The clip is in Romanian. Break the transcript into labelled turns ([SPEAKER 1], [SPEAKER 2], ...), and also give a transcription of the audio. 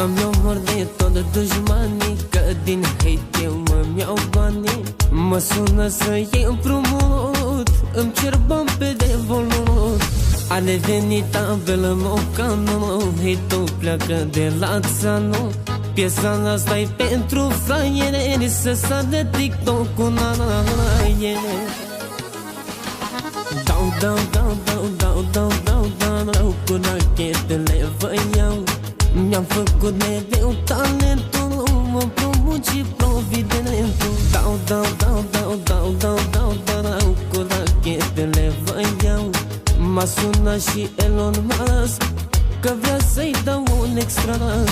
[SPEAKER 1] Îmi omor de tot dușmanii, că din hate eu mă-mi iau banii. Mă sună să iei împrumut, îmi cer bani pe devolut. A devenit tabelă mocană, hate-ul pleacă de la țană. Piesa asta-i pentru fraiere, să sadă TikTok-ul, na-na-na-na-iere. Dau cu rachetele vă iau. Mi-am făcut mereu talentul, mă împrumut și providentul. Dau cu rachetele vă iau. M-a sunat și Elon Musk, că vrea să-i dau un extra nas.